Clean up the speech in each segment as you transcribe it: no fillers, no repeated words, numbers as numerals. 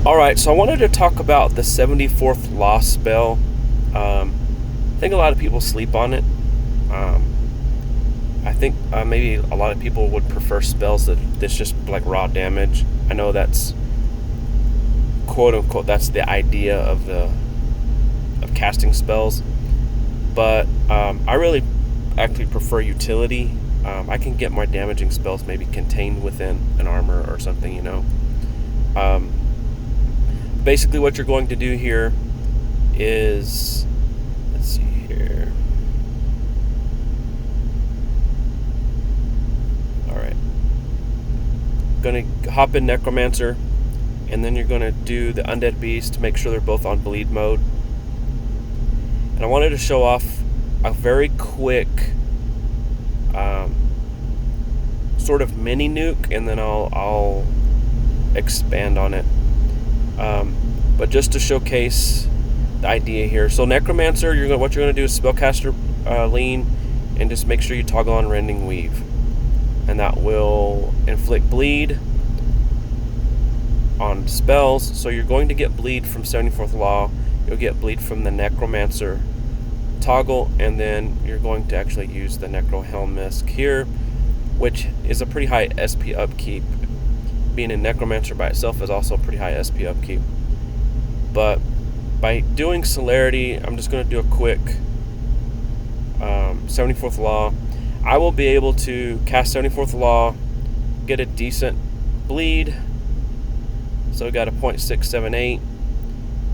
Alright, so I wanted to talk about the 74th Law spell. I think a lot of people sleep on it. I think maybe a lot of people would prefer spells that's just like raw damage. I know that's quote unquote that's the idea of casting spells, but I really actually prefer utility. I can get more damaging spells maybe contained within an armor or something, you know. Basically what you're going to do here is, let's see here. Alright. Gonna hop in Necromancer, and then you're gonna do the Undead Beast to make sure they're both on bleed mode. And I wanted to show off a very quick sort of mini nuke, and then I'll expand on it. But just to showcase the idea here. So Necromancer, what you're going to do is Spellcaster Lean, and just make sure you toggle on Rending Weave. And that will inflict bleed on spells. So you're going to get bleed from 74th Law. You'll get bleed from the Necromancer toggle, and then you're going to actually use the Necro Helmisk here, which is a pretty high SP upkeep. Being a Necromancer by itself is also a pretty high SP upkeep. But by doing Celerity, I'm just going to do a quick 74th Law. I will be able to cast 74th Law, get a decent bleed. So we got a 0.678.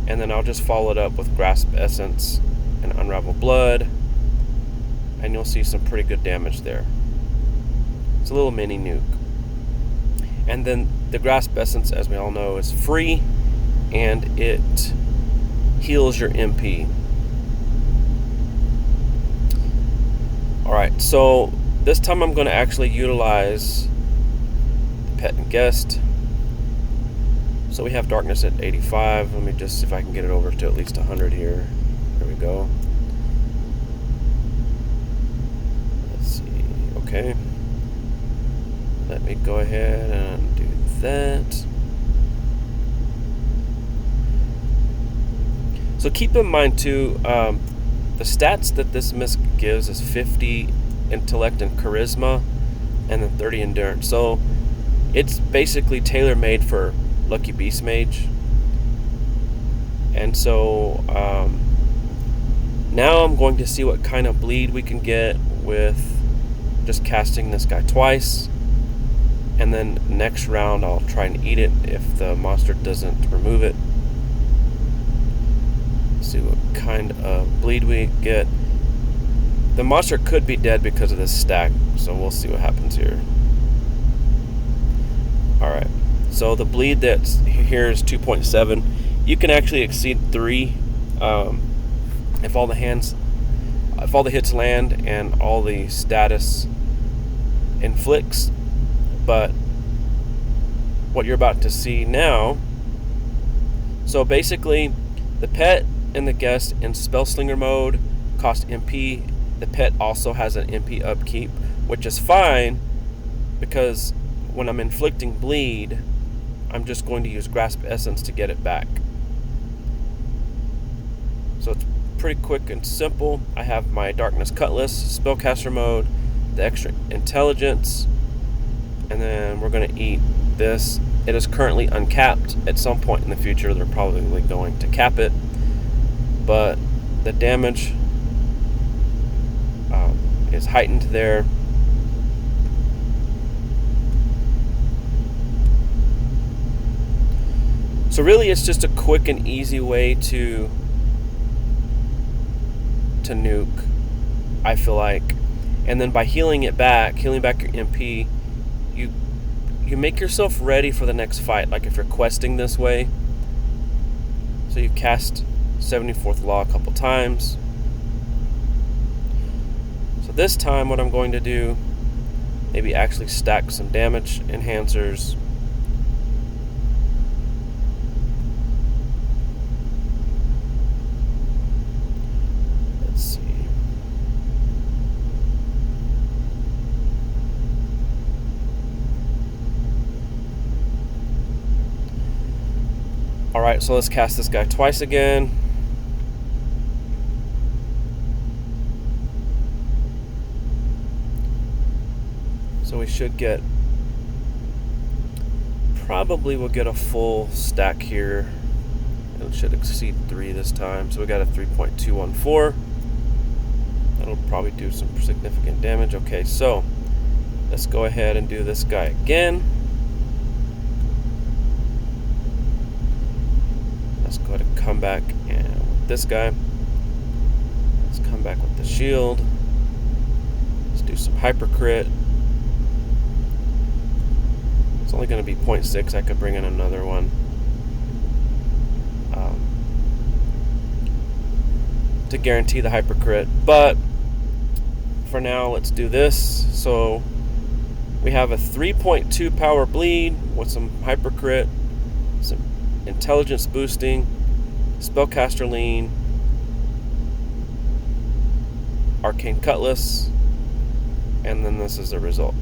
And then I'll just follow it up with Grasp Essence and Unravel Blood. And you'll see some pretty good damage there. It's a little mini nuke. And then the Grasp Essence, as we all know, is free, and it heals your MP. Alright, so this time I'm going to actually utilize the Pet and Guest. So we have Darkness at 85. Let me just see if I can get it over to at least 100 here. There we go. Let's see. Okay. Let me go ahead and do that. So keep in mind too, the stats that this misc gives is 50 intellect and charisma, and then 30 endurance. So it's basically tailor-made for Lucky Beast Mage. And so now I'm going to see what kind of bleed we can get with just casting this guy twice. And then next round I'll try and eat it if the monster doesn't remove it. See what kind of bleed we get. The monster could be dead because of this stack, so we'll see what happens here. Alright, so the bleed that's here is 2.7. You can actually exceed 3 if all the hits land and all the status inflicts. But what you're about to see now, so basically the Pet and the Guest in Spellslinger mode cost MP. The Pet also has an MP upkeep, which is fine because when I'm inflicting bleed, I'm just going to use Grasp Essence to get it back. So it's pretty quick and simple. I have my Darkness Cutlass, Spellcaster mode, the extra intelligence, and then we're going to eat this. It is currently uncapped. At some point in the future, they're probably going to cap it. But the damage is heightened there. So really it's just a quick and easy way to nuke, I feel like. And then by healing back your MP, you make yourself ready for the next fight. Like if you're questing this way, so you cast 74th Law a couple times. So this time what I'm going to do, maybe actually stack some damage enhancers. Let's see. Alright, so let's cast this guy twice again. So we should get, probably we'll get a full stack here. It should exceed 3 this time. So we got a 3.214. That'll probably do some significant damage. Okay, so let's go ahead and do this guy again. Let's go ahead and come back and with this guy. Let's come back with the shield. Let's do some hyper crit. It's only going to be 0.6. I could bring in another one. To guarantee the hyper crit, but for now let's do this. So we have a 3.2 power bleed with some hyper crit, some intelligence boosting, spellcaster lean, arcane cutlass, and then this is the result.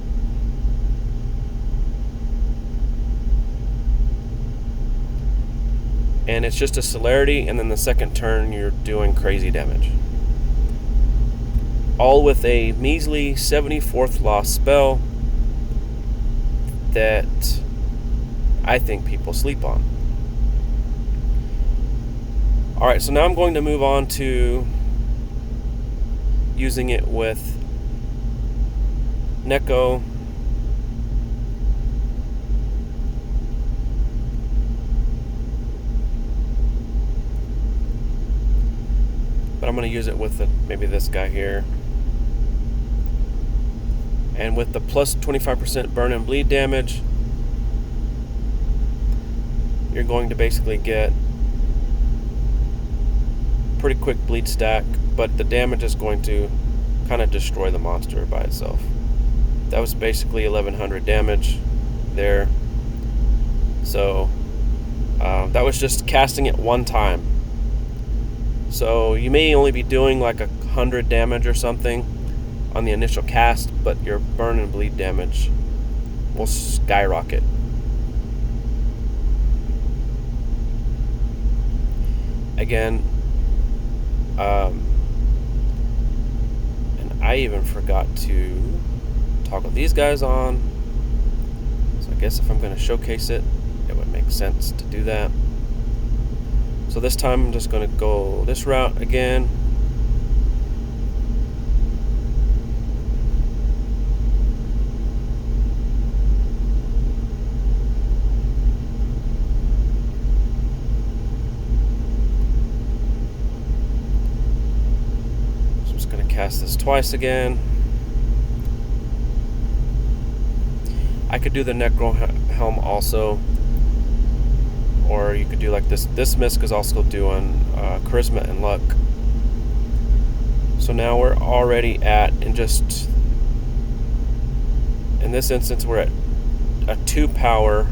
And it's just a celerity, and then the second turn you're doing crazy damage. All with a measly 74th Law spell that I think people sleep on. Alright, so now I'm going to move on to using it with Neko. But I'm going to use it with maybe this guy here. And with the plus 25% burn and bleed damage, you're going to basically get pretty quick bleed stack, but the damage is going to kind of destroy the monster by itself. That was basically 1100 damage there. So that was just casting it one time. So you may only be doing like 100 damage or something on the initial cast, but your burn and bleed damage will skyrocket. Again, and I even forgot to toggle these guys on. So I guess if I'm going to showcase it, it would make sense to do that. So this time I'm just going to go this route again. So I'm just going to cast this twice again. I could do the Necro Helm also. Or you could do like this. This Misk is also doing Charisma and Luck. So now we're already at, in this instance, we're at a 2 power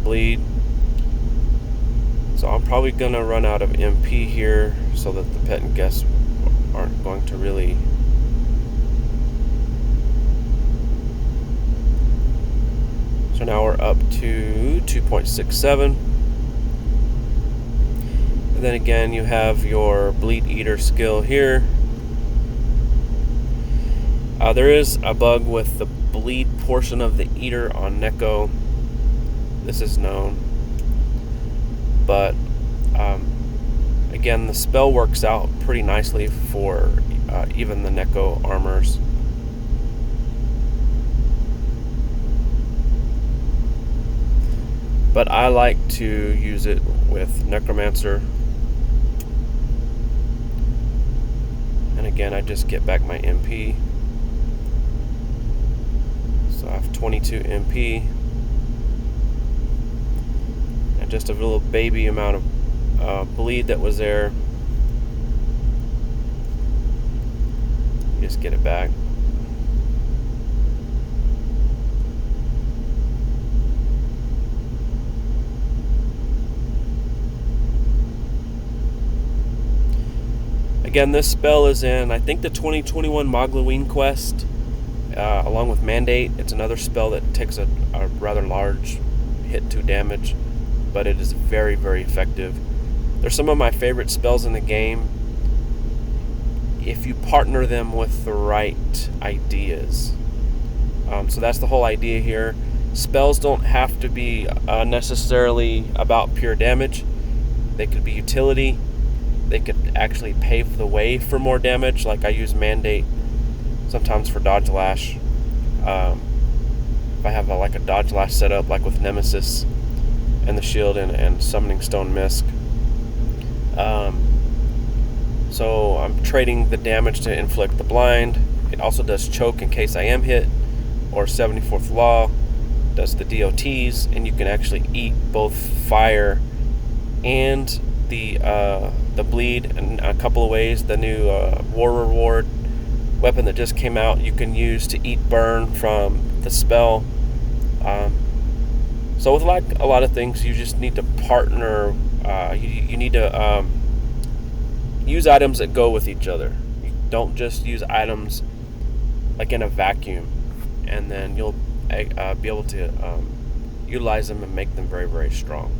bleed. So I'm probably going to run out of MP here so that the pet and guests aren't going to really... So now we're up to 2.67. And then again, you have your Bleed Eater skill here. There is a bug with the bleed portion of the Eater on Neko. This is known. But again, the spell works out pretty nicely for even the Neko armors. But I like to use it with Necromancer. And again, I just get back my MP. So I have 22 MP. And just a little baby amount of bleed that was there. Just get it back. Again, this spell is in, I think, the 2021 Mogloween quest, along with Mandate. It's another spell that takes a rather large hit 2 damage, but it is very, very effective. They're some of my favorite spells in the game if you partner them with the right ideas. So that's the whole idea here. Spells don't have to be necessarily about pure damage. They could be utility. They could actually pave the way for more damage. Like I use Mandate sometimes for Dodge Lash. If I have a Dodge Lash setup, like with Nemesis and the Shield and Summoning Stone Mist. So I'm trading the damage to inflict the blind. It also does choke in case I am hit, or 74th Law does the DOTs, and you can actually eat both fire and the bleed in a couple of ways. The new War Reward weapon that just came out, you can use to eat burn from the spell. So with a lot of things, you just need to partner. You need to use items that go with each other. You don't just use items like in a vacuum, and then you'll be able to utilize them and make them very, very strong.